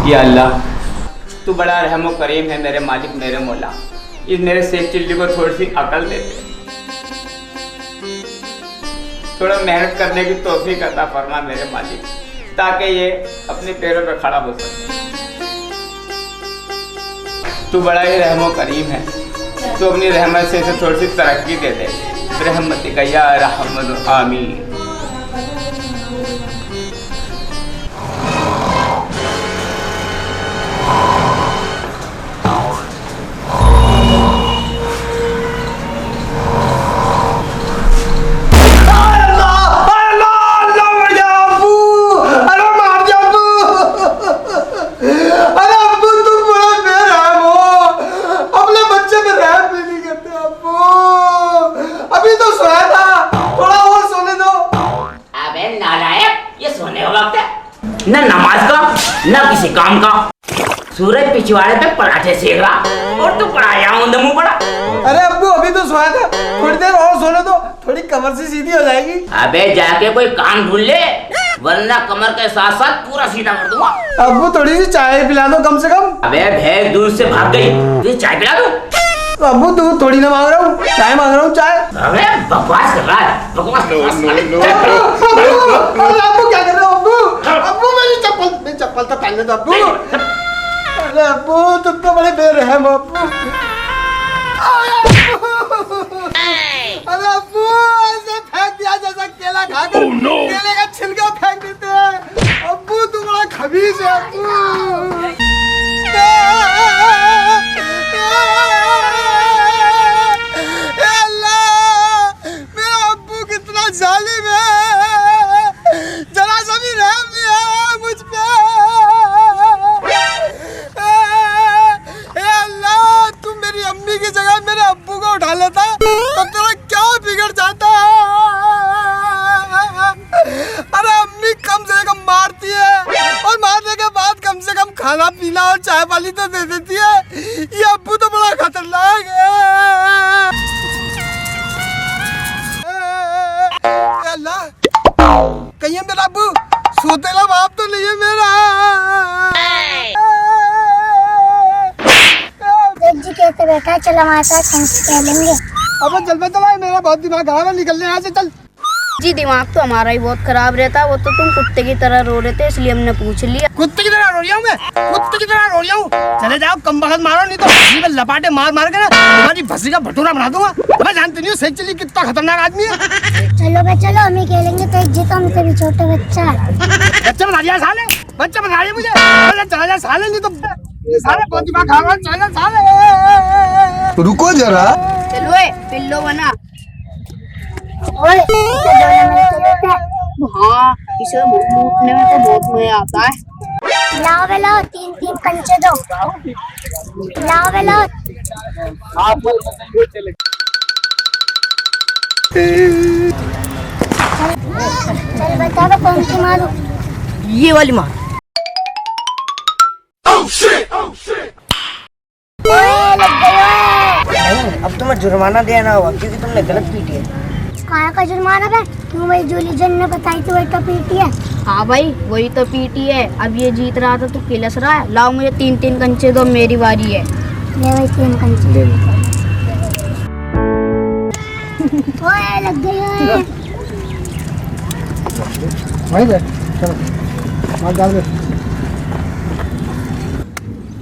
या अल्लाह, तू बड़ा रहमो करीम है मेरे मालिक मेरे मौला। इस मेरे शेख चिल्ली को थोड़ी सी अकल दे दे, थोड़ा मेहनत करने की तौफीक अता फरमा मेरे मालिक, ताकि ये अपने पैरों पर खड़ा हो सके। तू बड़ा ही रहमो करीम है, तू अपनी रहमत से इसे थोड़ी सी तरक्की दे दे। रहमतिका या रहमत आमीन। न नमाज का न किसी काम का, सूरज पिछवाड़े पे पराठे सेक रहा और तू पढ़ाया मुंह पड़ा। अरे अब्बू अभी तो सोया था, थोड़ी देर और सोने दो, थोड़ी कमर से सीधी हो जाएगी। अबे जाके कोई काम ढूंढ ले, वरना कमर के साथ साथ पूरा सीधा कर दूंगा। अब्बू थोड़ी सी चाय पिला दो कम से कम। अबे भैंस दूर से भाग गई, तुझे चाय पिला दूं? तो अब्बू तू थोड़ी ना मांग रहा हूँ, चाय मांग रहा हूँ चाय। अबे बकवास कर रहा है, बकवास। अब्बू क्या कर रहे हो अब्बू? अब्बू मेरी चप्पल तो पहनने दो अब्बू। अरे अब्बू तुम तो बड़े बेरहम हो अब्बू। अरे अब्बू ऐसे फेंक दिया जैसा केला खाकर केले का छिलका फेंक देते हैं। अब्बू तुम बड़ा खबीस है अब्बू। मेरा अब्बू कितना जालिम है, जरा सा भी रहम नहीं है मुझ पे। अल्लाह तुम मेरी अम्मी की जगह मेरे अब्बू को उठा लेता तो तेरा क्या बिगड़ जाता। अरे अम्मी कम से कम मारती है और मारने के बाद कम से कम खाना पीना और चाय वाली तो दे देती है। ये अब्बू तो बड़ा खतरनाक है। अल्लाह कहीं मेरा अब्बू सोतेला बाप तो नहीं है मेरा। जी कहते बैठा चल हमारे साथ कह लेंगे। अब चल तो भाई, मेरा बहुत दिमाग खराब है, निकलने यहाँ से चल। जी दिमाग तो हमारा ही बहुत खराब रहता है, वो तो तुम कुत्ते की तरह रो रहे थे इसलिए हमने पूछ लिया। कुत्ते की तरह रो रहा हूँ मैं? कुत्ते की तरह रो रहा हूँ? चले जाओ कम बखत मारो, नहीं तो भस्सी में लपाटे मार मार के ना तुम्हारी भस्सी का भटूरा बना दूंगा। मैं जानती नहीं हूँ शेख चिल्ली कितना खतरनाक आदमी है। चलो बे चलो, हम ही खेलेंगे तो जी तो हमसे भी छोटे बच्चा है। बच्चा बना दिया साले, बच्चा बना दिया मुझे। चला जा साले, नहीं तो सारे बहुत दिमाग खराब है। चला साले, रुको जरा। चलो पिल्लो बना। ओए हाँ इसे लूटने में तो बहुत मजा आता है। लाओ बे लाओ, 3-3 कंचे दो। लाओ बे लाओ। चल बता दो कौन सी मारूं? ये वाली मार। ओए लग गई ओए। अब तुम्हें जुर्माना देना होगा क्योंकि तुमने गलत पीटी है। कहाँ का जुर्माना बे? तू वही जूली जन ने बताई थी वही तो पीटी है। हाँ भाई वही तो पीटी है। अब ये जीत रहा था तो किलस रहा है। लाओ मुझे 3-3 कंचे दो, मेरी बारी है। ले भाई 3 कंचे। ओए लग गई ओए। वहीं दे, चलो मार डाल दे।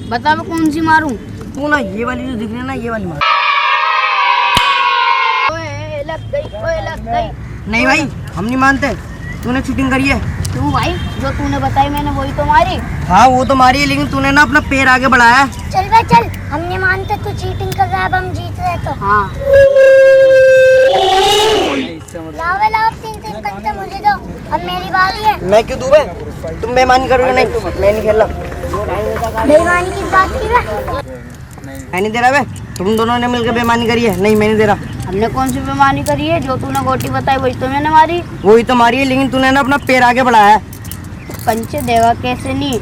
बता मैं कौन सी मारूं? तू ना ये वाली जो दिख रही है ना, ये वाली मार। ओए लग गई। नहीं भाई हम नहीं मानते, तूने चीटिंग करी है। तू भाई जो तूने बताई मैंने वही तो मारी। हाँ वो तो मारी है, लेकिन तूने ना अपना पैर आगे बढ़ाया। चल बे चल, हम नहीं मानते तू चीटिंग कर रहा है। अब हम जीत रहे तो हाँ लाओ बे लाओ, 3-3 कंचे मुझे दो। अब मेरी बारी है। मैं क्यों दूं बे? तुम बेईमानी करोगे? नहीं मैं नहीं खेल रहा। बेईमानी की बात की बे? मैं नहीं दे रहा बे। तुम दोनों ने मिलकर बेईमानी करी है। नहीं मैं नहीं दे रहा। हमने कौन सी बेईमानी करी है? जो तूने गोटी बताई वही तो मैंने मारी। वही तो मारी है, लेकिन तूने ना अपना पैर आगे बढ़ाया है। कंचे देगा कैसे नहीं?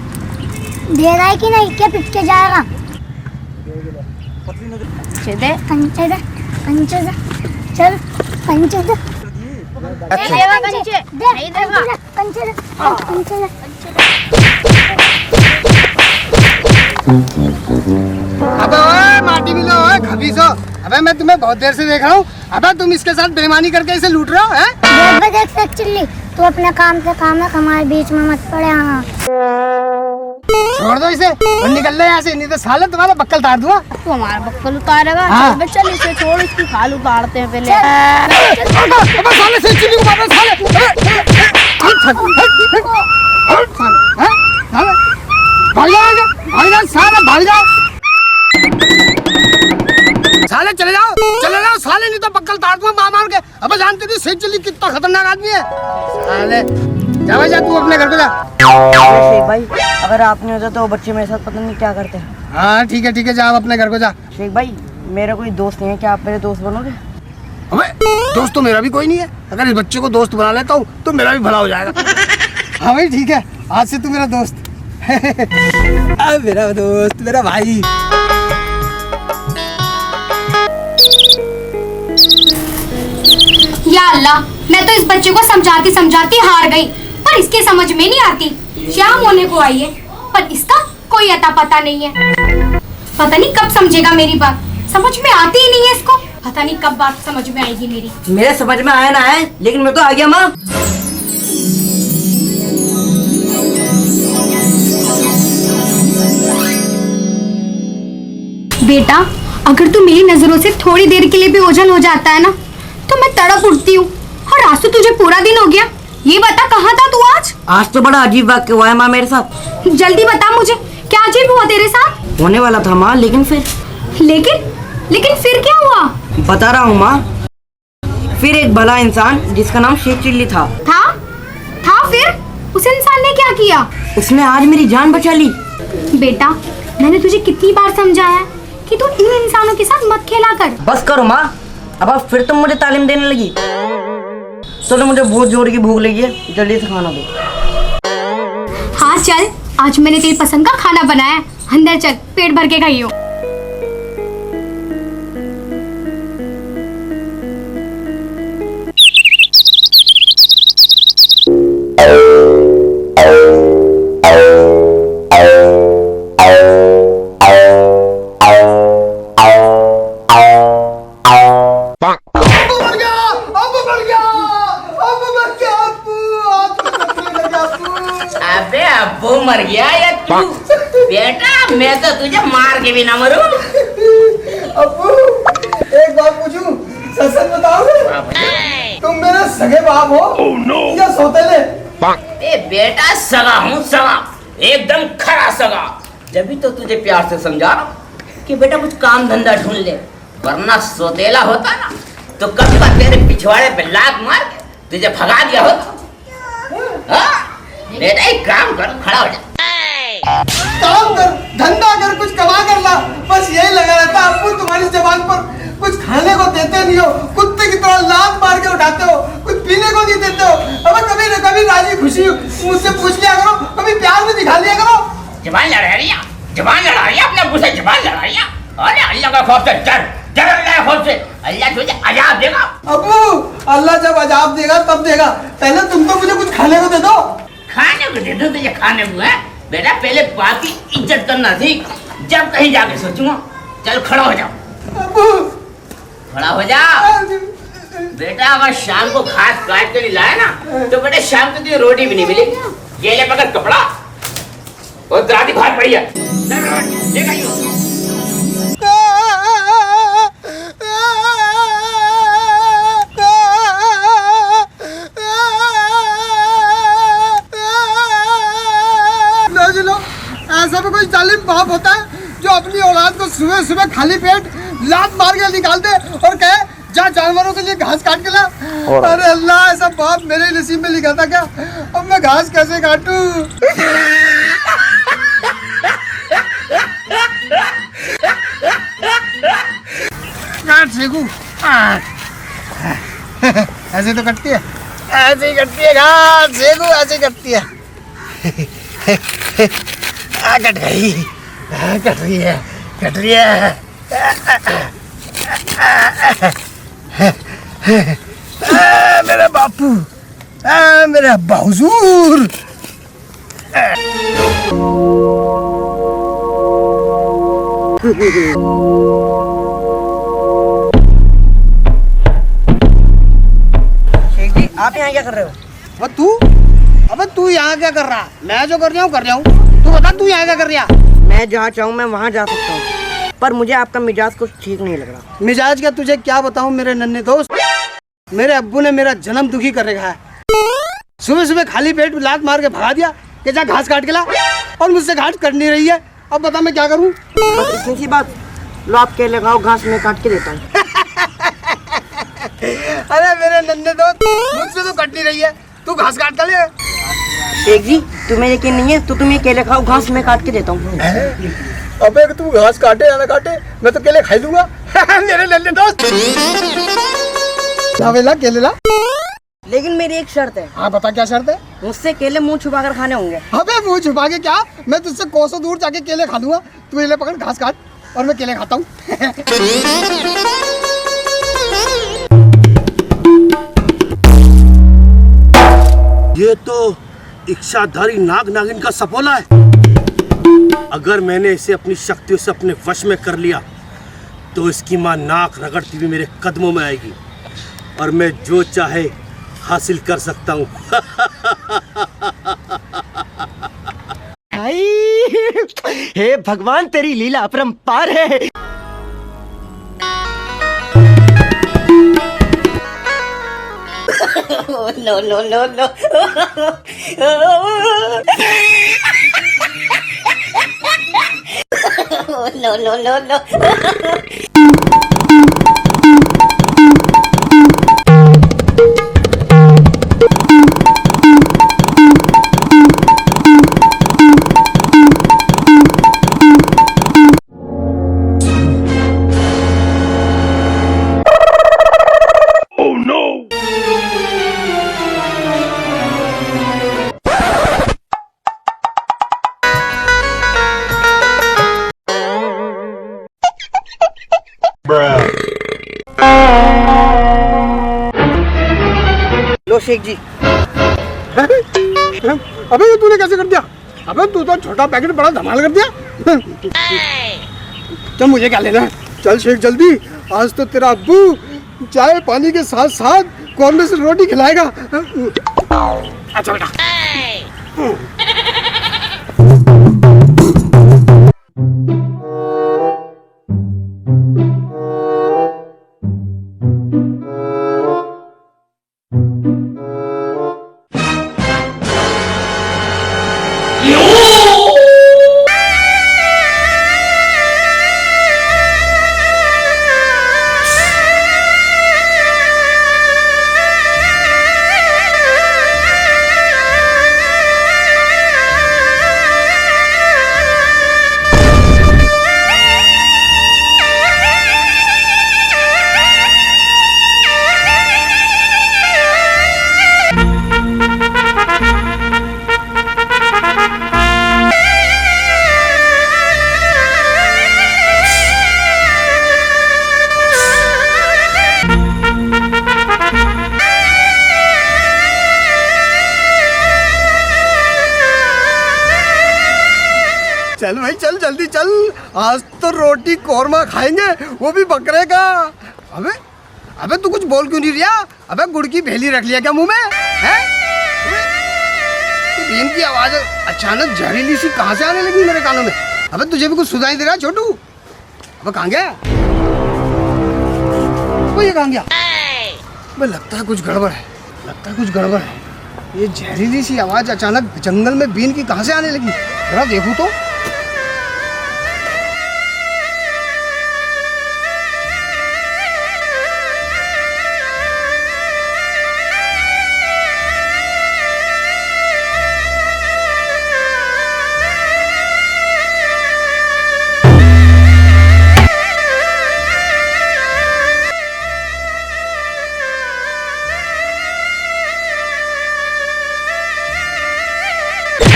दे रहा है कि नहीं? क्या पिट के जाएगा? कंचे दे। कंचे दे, कंचे दे, चल कंचे दे। नहीं देगा कंचे, नहीं देगा। कंचे दे, कंचे दे। अबे ओए माटी मिलो ओए खबीसो, अबे मैं तुम्हें बहुत देर से देख रहा हूँ। अबे तुम इसके साथ बेईमानी करके इसे लूट रहे हो हैं? देख देख चिल्ली, तू अपने काम से काम है, हमारे बीच में मत पड़े। हाँ छोड़ दो इसे और निकल ले यहाँ से, नहीं तो साले तुम्हारा बक्कल तार दूंगा। तू हमारा बक्कल उतारेगा? हाँ। अबे चल इसे छोड़, इसकी खाल उतारते हैं पहले। अबे साले से चिल्ली को मारो साले। भाग जाओ साले, भाग जाओ साले, चले जाओ साले, नहीं तो बक्कल तार दूंगा मार के। अबे जानते नहीं शेख चिल्ली कितना खतरनाक आदमी है साले। जा तू अपने घर पे जा। शेख भाई, अगर आप नहीं होता तो वो बच्चे मेरे साथ पता नहीं क्या करते हैं। हाँ ठीक है, जा अपने घर को जा। शेख भाई, मेरा कोई दोस्त नहीं है, क्या आप मेरे दोस्त बनोगे? अबे दोस्त तो मेरा भी कोई नहीं है, अगर इस बच्चे को दोस्त बना लेता हूँ तो मेरा भी भला हो जाएगा। हाँ भाई ठीक है, आज से तू मेरा दोस्त। मेरा दोस्त, मेरा भाई। या अल्लाह, मैं तो इस बच्चे को समझाती हार गई, पर इसके समझ में नहीं आती। शाम होने को आई है पर इसका कोई अता पता नहीं है। पता नहीं कब समझेगा मेरी बात, समझ में आती ही नहीं है इसको। पता नहीं कब बात समझ में आएगी मेरी। मेरे समझ में आया ना है, लेकिन मैं तो आ गया माँ। बेटा, अगर तू मेरी नजरों से थोड़ी देर के लिए भी ओझल हो जाता है ना, तो मैं तड़प उठती हूँ। और आज तो तुझे पूरा दिन हो गया। ये बता, कहाँ था तू आज? आज तो बड़ा अजीब वाक्य हुआ है माँ मेरे साथ। जल्दी बता मुझे, क्या अजीब हुआ तेरे साथ? होने वाला था माँ, लेकिन फिर क्या हुआ? बता रहा हूँ माँ। फिर एक भला इंसान जिसका नाम शेख चिल्ली था। फिर उस इंसान ने क्या किया? उसने आज मेरी जान बचा ली। बेटा, मैंने तुझे कितनी बार समझाया कि तू इन इंसानों के साथ मत खेला कर। बस करो माँ, अब आप फिर तुम मुझे तालीम देने लगी। चलो, मुझे बहुत जोर की भूख लगी है, जल्दी से खाना दो। हाँ चल, आज मैंने तेरी पसंद का खाना बनाया है, अंदर चल, पेट भर के खाइयो। अबे अब्बू मर गया या तू? बेटा, मैं तो तुझे मार के भी ना मरूं। अब्बू एक बात पूछूं, सच बताओ, तुम मेरे सगे बाप हो या सौतेले? ए बेटा, सगा हूँ, सगा, एकदम खरा सगा। जब भी तो तुझे प्यार से समझा रहा हूं कि बेटा कुछ काम धंधा ढूंढ ले, वरना सौतेला होता ना तो कब का तेरे पिछवाड़े पे लात मार के तुझे भगा दिया होता। हाँ? बेटा एक काम कर, खड़ा हो जा। काम कर, धंधा कर, कुछ कमा कर ला, बस यही लगा रहता। अब्बू तुम्हारी जबान पर कुछ खाने को देते नहीं हो, कुत्ते की तरह लात मार के उठाते हो, कुछ पीने को नहीं देते हो। अब कभी न कभी राजी खुशी मुझसे पूछ लिया करो, कभी प्यार में दिखा लिया करो। जबान लड़ा रही अपने अब्बू से, जबान लड़ा रही। अरे अल्लाह का खौफ से डर अल्लाह के खौफ से, अल्लाह तुझे अजाब देगा। अब्बू, अल्लाह जब अजाब देगा तब देगा, पहले तुम तो मुझे कुछ खाने को दे दो। खाने को दे दो तुझे, खाने को है बेटा, पहले बाप की इज्जत करना सीख, जब कहीं जाके सोचूंगा। चल खड़ा हो जाओ। अब्बू खड़ा हो जा बेटा। अगर शाम को घास काट के नहीं लाया ना तो बेटा शाम को तुझे रोटी भी नहीं मिलेगी। ये ले पकड़ कपड़ा और दादी भात पड़ी है, ले गई। ऐसा भी कोई जालिम बाप होता है जो अपनी औलाद को सुबह सुबह खाली पेट लात मार के निकाल दे और कहे जा जानवरों के लिए घास काट के ला? अरे अल्लाह, ऐसा बाप मेरे नसीब में लिखा था क्या? अब मैं घास कैसे काटूं? काट सेकू। ऐसे तो कटती है, ऐसे ही कटती है घास सेकू, ऐसे ही कटती है। कट गई, कट रही है, कट रही है। मेरा बापू, मेरा अब्बा हुजूर। शेख जी आप यहाँ क्या कर रहे हो? अबे तू यहाँ क्या कर रहा? मैं जो कर रहा हूँ तू बता, तू यहाँ क्या कर रहा? मैं जहाँ चाहूँ मैं वहाँ जा सकता हूँ, पर मुझे आपका मिजाज कुछ ठीक नहीं लग रहा। मिजाज का तुझे क्या बताऊँ मेरे नन्हे दोस्त, मेरे अब्बू ने मेरा जन्म दुखी कर रखा है। सुबह सुबह खाली पेट लात मार के भगा दिया कि जा घास काट के ला, और मुझसे घास कट नहीं रही है। अब बता मैं क्या करूँ? बस इतनी सी बात, लो आप केले खाओ, घास में काट के देता हूँ। अरे मेरे नन्हे दोस्त, मुझसे तो कट नहीं रही है, तू घास काट कर ले। शेख जी तुम्हें यकीन नहीं है तो तुम ये केले खाओ, घास में काट के देता हूँ। अबे तू घास काटे या ना काटे, मैं तो केले खाई लूंगा। मेरे नन्हे दोस्त ला केले ला। लेकिन मेरी एक शर्त है। हाँ बता क्या शर्त है? मुझसे केले मुंह छुपा कर खाने होंगे। अबे मुंह छुपा के क्या, मैं तुझसे कोसों दूर जाके केले खा लूंगा। तू ये पकड़ घास काट और मैं केले खाता हूँ। ये तो इच्छाधारी नाग नागिन का सपोला है। अगर मैंने इसे अपनी शक्तियों से अपने वश में कर लिया तो इसकी माँ नाक रगड़ती हुई मेरे कदमों में आएगी और मैं जो चाहे हासिल कर सकता हूँ। हे भगवान, तेरी लीला अपरंपार है। No no no no. No no no no. लो शेख जी। अबे ये तूने कैसे कर दिया? अबे तू तो छोटा पैकेट बड़ा धमाल कर दिया। तो मुझे क्या लेना है? चल शेख जल्दी, आज तो तेरा अब्बू चाय पानी के साथ साथ कॉर्नर से रोटी खिलाएगा। अच्छा बेटा। चल भाई चल जल्दी चल, आज तो रोटी कौरमा खाएंगे, वो भी बकरे का। अबे अबे तू कुछ बोल क्यों नहीं रिया? अबे गुड़ की भेली रख लिया क्या मुंह में? हैं? बीन की आवाज अचानक जहरीली सी कहाँ से आने लगी मेरे कानों में? अबे तुझे भी कुछ सुनाई दे रहा है छोटू? अबे कहाँ गया वो? ये कहाँ गया? अबे लगता है कुछ गड़बड़ है, लगता है कुछ गड़बड़ है। ये जहरीली सी आवाज अचानक जंगल में बीन की कहाँ से आने लगी? जरा देखूं तो।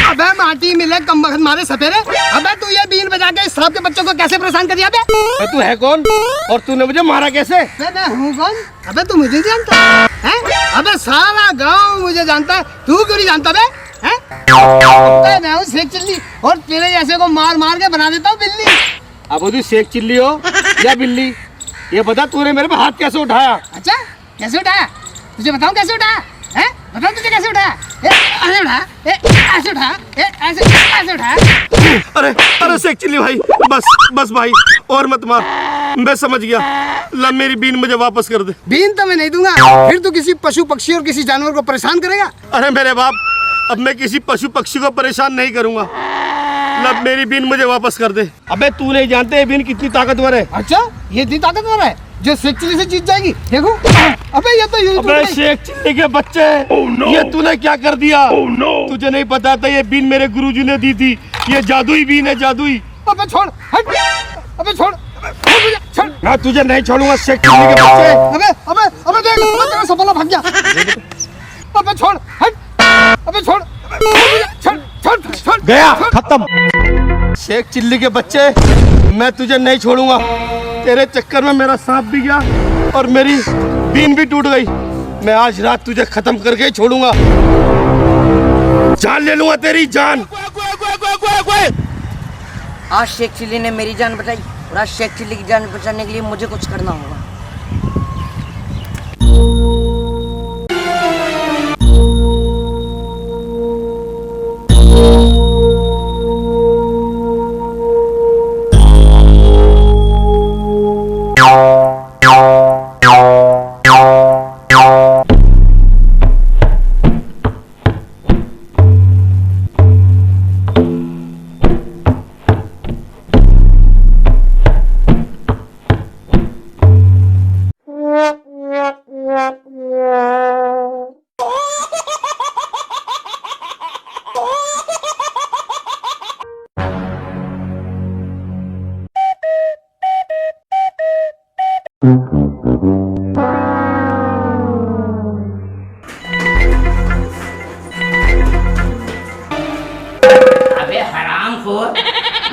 अबे माटी मिले कम वक्त मारे सपेरे। अबे तू ये बीन बजा के इस सांप के बच्चों को कैसे परेशान कर दिया बे? तू है कौन और तूने मुझे मारा कैसे? मैं हूँ कौन? अबे तू मुझे जानता है? अबे सारा गांव मुझे जानता है, तू क्यों नहीं जानता बे? मैं हूँ शेख चिल्ली और तेरे जैसे को मार मार के बना देता हूँ बिल्ली। अब तू शेख चिल्ली हो या बिल्ली, ये बता तूने मेरे पे हाथ कैसे उठाया? अच्छा कैसे उठाया? तुझे बताऊं कैसे उठाया? हैं? बताओ तुझे कैसे उठाया? ऐसे उठाया, ऐसे उठाया, ऐसे उठाया। अरे शेख चिल्ली भाई, बस भाई और मत मार, मैं समझ गया। ला मेरी बीन मुझे वापस कर दे। बीन तो मैं नहीं दूंगा, फिर तू किसी पशु पक्षी और किसी जानवर को परेशान करेगा। अरे मेरे बाप, अब मैं किसी पशु पक्षी को परेशान नहीं करूंगा। लब मेरी बीन मुझे वापस कर दे। अबे तू नहीं जानते ये बीन कितनी ताकतवर है। अच्छा ये इतनी ताकतवर है जो शेख चिल्ली से जीत जाएगी? देखो अबे ये तो यूं अबे शेख चिल्ली के बच्चे, ये तूने क्या कर दिया? तुझे नहीं पता था ये बीन मेरे गुरुजी ने दी थी, ये जादुई बीन है, जादुई। अबे छोड़, हट, अबे छोड़, छोड़। मैं तुझे नहीं छोड़ूंगा शेख चिल्ली के बच्चे। अबे देख तेरा सपना भाग गया। अबे छोड़, हट, अबे छोड़, छोड़ गया, खत्म। शेख चिल्ली के बच्चे, मैं तुझे नहीं छोड़ूंगा। तेरे चक्कर में मेरा सांप भी गया और मेरी बीन भी टूट गई। मैं आज रात तुझे खत्म करके ही छोड़ूंगा, जान ले लूंगा तेरी जान। आज शेख चिल्ली ने मेरी जान बचाई और आज शेख चिल्ली की जान बचाने के लिए मुझे कुछ करना होगा। अबे हरामखोर,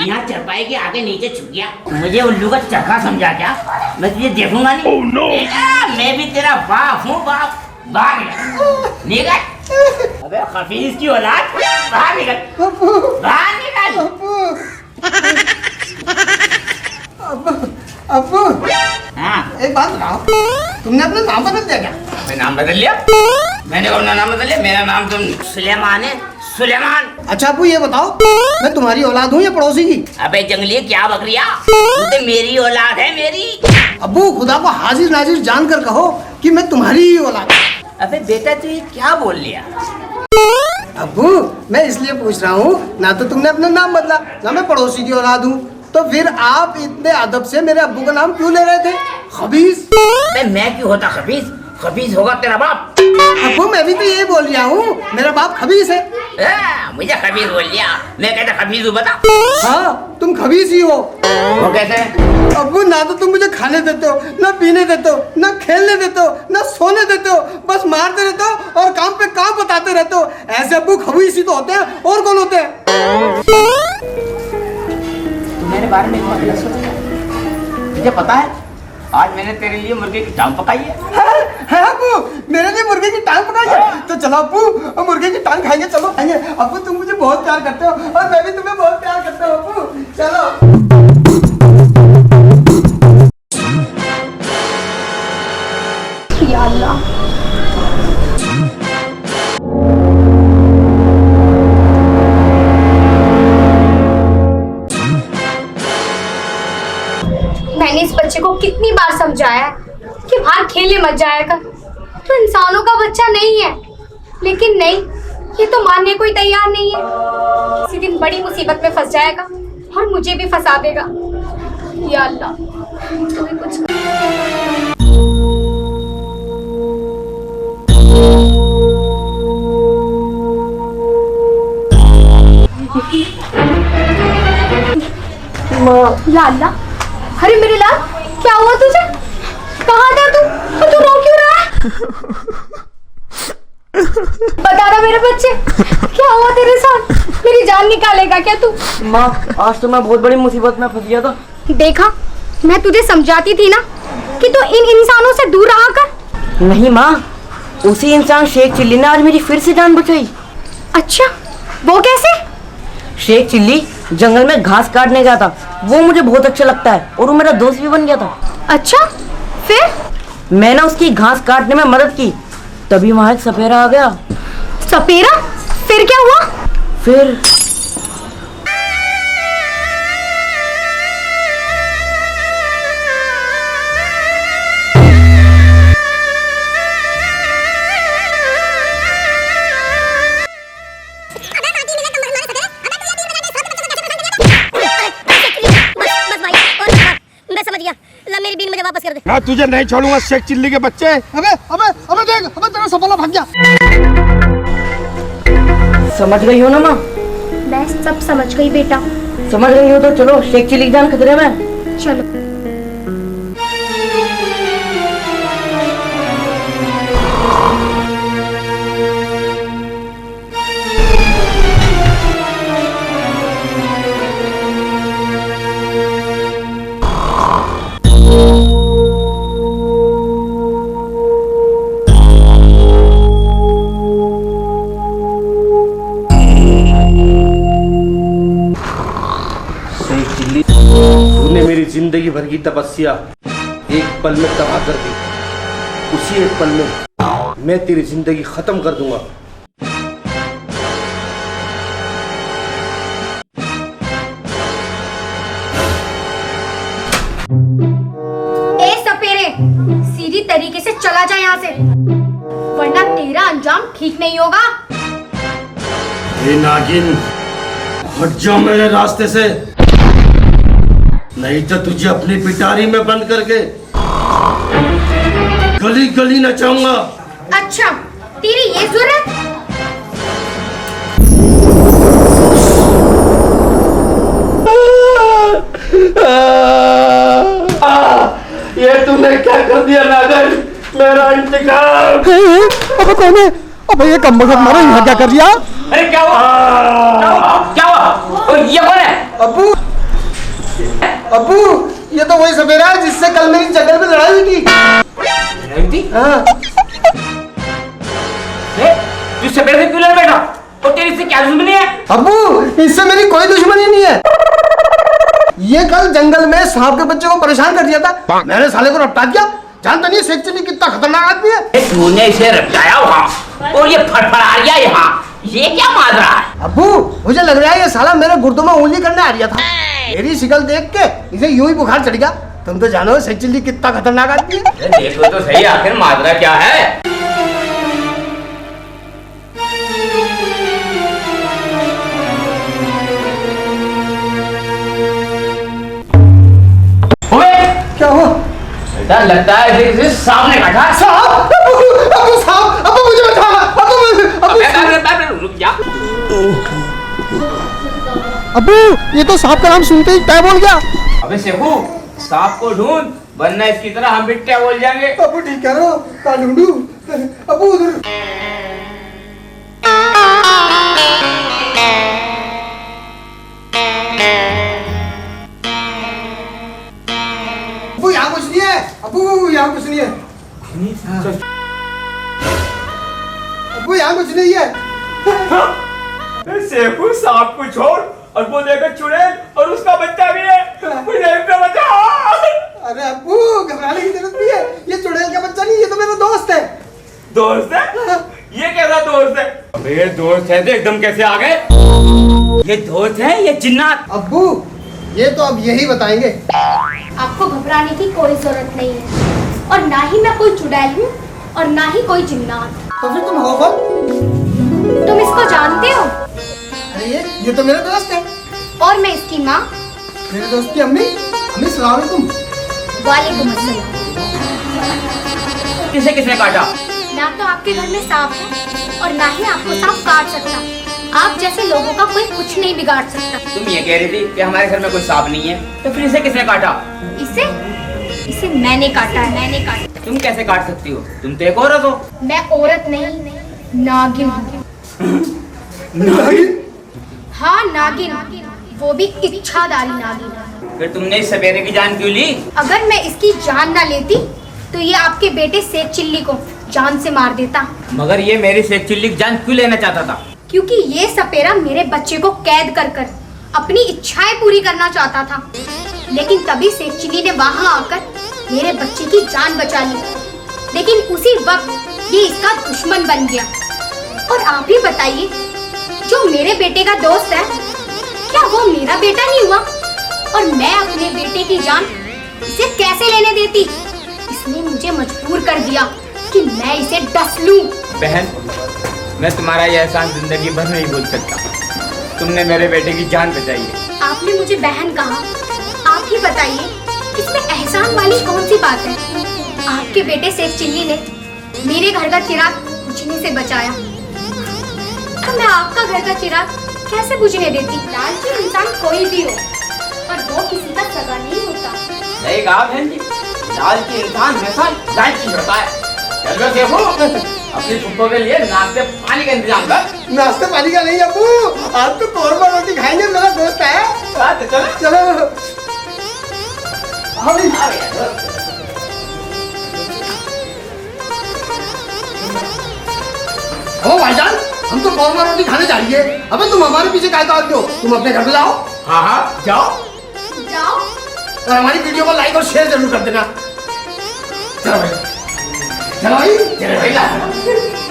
यहाँ चरपाई के आगे नीचे छुप गया। मुझे उल्लू का चरखा समझा क्या? मैं तुझे देखूंगा नहीं। बेटा, मैं भी तेरा बाप हूँ, बाप। बाहर निकल, निकल। अबे खफीस की औलाद, बाहर निकल, बाहर निकल। अब्बू हाँ, एक बात बताओ, तुमने अपना नाम बदल दिया क्या? मैं नाम बदल लिया? मैंने अपना नाम बदल लिया? मेरा नाम तो सुलेमान है, सुलेमान। अच्छा अब्बू ये बताओ, मैं तुम्हारी औलाद हूँ या पड़ोसी की? अबे जंगली क्या बकरिया, तू तो मेरी औलाद है, मेरी। अब्बू खुदा को हाजिर नाजिर जान कर कहो कि मैं तुम्हारी ही औलाद। अबे बेटा तू ये क्या बोल लिया? अब्बू मैं इसलिए पूछ रहा हूँ, ना तो तुमने अपना नाम बदला, ना मैं पड़ोसी की औलाद हूँ, तो फिर आप इतने अदब से मेरे अब्बू का नाम क्यों ले रहे थे? खबीस। मैं क्यों होता खबीस? खबीस होगा तेरा बाप। अब्बू मैं भी तो यही बोल रहा हूँ, मेरा बाप खबीस है। मुझे खबीस बोल लिया, मैं कहता खबीस हूँ, बता। हाँ तुम खबीस ही हो। वो कहते हैं अब्बू ना तो तुम मुझे खाने देते हो, ना पीने देते हो, ना खेलने देते हो, ना सोने देते हो, बस मारते रहते हो और काम पे काम बताते रहते हो। ऐसे अब्बू खबीस ही तो होते हैं, और कौन होते हैं? मेरे बारे में तुझे पता है आज मैंने तेरे लिए मुर्गे की टांग पकाई है। अब्बू मेरे लिए मुर्गे की टांग पकाई है? तो चलो अब्बू मुर्गे की टांग खाएंगे, चलो खाएंगे। अब्बू तुम मुझे बहुत प्यार करते हो और मैं भी तुम्हें बहुत प्यार करता हूँ अब्बू, चलो। या अल्लाह, मैंने इस बच्चे को कितनी बार समझाया है कि बाहर खेलने मत जाया कर, तो इंसानों का बच्चा नहीं है। लेकिन नहीं, ये तो मानने को ही तैयार नहीं है। किसी दिन बड़ी मुसीबत में फंस जाएगा और मुझे भी फंसा देगा। या अल्लाह, तू भी कुछ कर। या अल्लाह, अरे मेरे लाल, क्या हुआ तुझे? कहाँ था तू? और तू रो क्यों रहा है? बता रहा मेरे बच्चे, क्या हुआ तेरे साथ? मेरी जान निकालेगा क्या तू? माँ आज तो मैं बहुत बड़ी मुसीबत में फंस गया था। देखा, मैं तुझे समझाती थी ना कि तू इन इंसानों से दूर रहा कर। नहीं माँ, उसी इंसान शेख चिल्ली ने आज मेरी फिर से जान बचाई। अच्छा, वो कैसे? शेख चिल्ली जंगल में घास काटने गया था, वो मुझे बहुत अच्छा लगता है और वो मेरा दोस्त भी बन गया था। अच्छा, फिर? मैंने उसकी घास काटने में मदद की, तभी वहां एक सपेरा आ गया। सपेरा? फिर क्या हुआ? फिर मैं तुझे नहीं छोड़ूंगा शेख चिल्ली के बच्चे। अबे अबे अबे देख, अबे तेरा सफाला भाग गया। समझ गई हो ना माँ? मैं सब समझ गई बेटा। समझ गई हो तो चलो, शेख चिल्ली की जान खतरे में। चलो। तूने मेरी जिंदगी भर की तपस्या एक पल में तबाह कर दी। उसी एक पल में मैं तेरी जिंदगी खत्म कर दूंगा। ए सपेरे, सीधी तरीके से चला जा यहाँ से, वरना तेरा अंजाम ठीक नहीं होगा। ये नागिन, हट जा मेरे रास्ते से, नहीं तो तुझे अपनी पिटारी में बंद करके गली गली नचाऊंगा। अच्छा, तेरी ये जरूरत? ये तूने क्या कर दिया नागन, मेरा इंतकाम। अबे कौन है? अबे ये कम वक्त मारा, यहाँ क्या कर दिया? अरे क्या हुआ? क्या हुआ? ये कौन है? अब्बू, अब्बू, ये तो वही सपेरा है जिससे कल मेरी जंगल में लड़ाई हुई थी। हाँ। तू सपेरे से क्यों लड़ बैठा? और तेरी इससे क्या दुश्मनी है? अब्बू, इससे मेरी कोई दुश्मनी नहीं है। ये कल जंगल में सांप के बच्चे को परेशान कर दिया था, मैंने साले को रपटा दिया। जानता नहीं शेख चिल्ली कितना खतरनाक आदमी है। तूने इसे रपटाया वहाँ और ये फड़फड़ा गया यहाँ, ये क्या मार रहा है? अब्बू, मुझे लग रहा है ये साला मेरे गुर्दों में उंगली करने आ रहा था। मेरी शिक्ल देख के इसे यूं ही बुखार चढ़ गया। तुम तो जानो शेख चिल्ली कितना खतरनाक आदमी है। देखो तो सही, आखिर माजरा क्या है? क्या हुआ? ऐसा लगता है कि किसी सांप ने काटा। सांप? अब्बू सांप, अब्बू मुझे बचाना, अब्बू रुक जा। अब्बू, ये तो सांप का नाम सुनते ही तय बोल गया। अबे शेखू, सांप को ढूंढ, वरना इसकी तरह हम भी क्या बोल जाएंगे। अब्बू ठीक कह रहे हो, कहाँ ढूंढूं? अब्बू उधर। अब्बू यहाँ कुछ नहीं है, अब्बू यहाँ कुछ नहीं है। अब्बू यहाँ कुछ नहीं है। शेखू, सांप को छोड़ और वो देखो चुड़ैल और उसका बच्चा भी है, मुझे इनका बचा। अरे अब्बू, घबराने की जरूरत नहीं है, ये चुड़ैल का बच्चा नहीं, ये तो मेरा दोस्त है। दोस्त है? ये कैसा दोस्त है? अबे दोस्त है तो एकदम कैसे आ गए? ये दोस्त है ये जिन्नात? अब्बू, ये तो अब यही बताएंगे। आपको घबराने की कोई जरूरत नहीं है, और ना ही मैं कोई चुड़ैल हूँ और ना ही कोई जिन्नात। तो फिर तुम हो कौन? तुम इसको जानते हो? अरे ये तो मेरा दोस्त है। और मैं इसकी माँ। मेरे दोस्त की अम्मी। अम्मी सलाम अलैकुम। वालेकुम अस्सलाम। किसे किसने काटा? ना तो आपके घर में सांप है और ना ही आपको सांप काट सकता। आप जैसे लोगों का कोई कुछ नहीं बिगाड़ सकता। तुम ये कह रही थी कि हमारे घर में कोई सांप नहीं है, तो फिर इसे किसने काटा? इसे मैंने काटा है, मैंने काटा। तुम कैसे काट सकती हो? तुम तो एक औरत हो। मैं औरत नहीं, नागिन हूँ। नागिन? हाँ नागिन, वो भी इच्छाधारी नागिन। फिर तुमने इस सपेरे की जान क्यों ली? अगर मैं इसकी जान ना लेती तो ये आपके बेटे शेख चिल्ली को जान से मार देता। मगर ये मेरी शेख चिल्ली की जान क्यों लेना चाहता था? क्योंकि ये सपेरा मेरे बच्चे को कैद कर कर अपनी इच्छाएं पूरी करना चाहता था, लेकिन तभी शेख चिल्ली ने वहां आकर मेरे बच्चे की जान बचा ली। लेकिन उसी वक्त ये इसका दुश्मन बन गया। और आप ही बताइए, जो मेरे बेटे का दोस्त है, क्या वो मेरा बेटा नहीं हुआ? और मैं अपने बेटे की जान इसे कैसे लेने देती? इसने मुझे मजबूर कर दिया कि मैं इसे डस लूं। बहन, मैं तुम्हारा यह एहसान जिंदगी भर नहीं भूल सकता। तुमने मेरे बेटे की जान बचाई है। आपने मुझे बहन कहा, आप ही बताइए इसमें एहसान वाली कौन सी बात है? आपके बेटे शेख चिल्ली ने मेरे घर का चिराग बुझने से बचाया, तो मैं आपका घर का चिराग कैसे बुझने देती? लालची इंसान कोई भी हो, पर वो किसी का सगा नहीं होता। सही कहा बहन जी, लालची इंसान हमेशा लालची होता है। चलो देखो, अपनी फुप्पो के लिए नाश्ते पानी का इंतजाम कर। नाश्ते पानी का नहीं अबू, आज तो कौरमा रोटी खाएंगे, मेरा दोस्त है। चलो चलो हाँ भाई। ओ भाईजान, हम तो कौरमा रोटी खाने जा रही है। अबे तुम हमारे पीछे काय भाग रहे हो? तुम अपने घर पे जाओ। हाँ हाँ, जाओ। जाओ। और हमारी वीडियो को लाइक और शेयर जरूर कर देना। चलो भाई, चलो भाई, चलो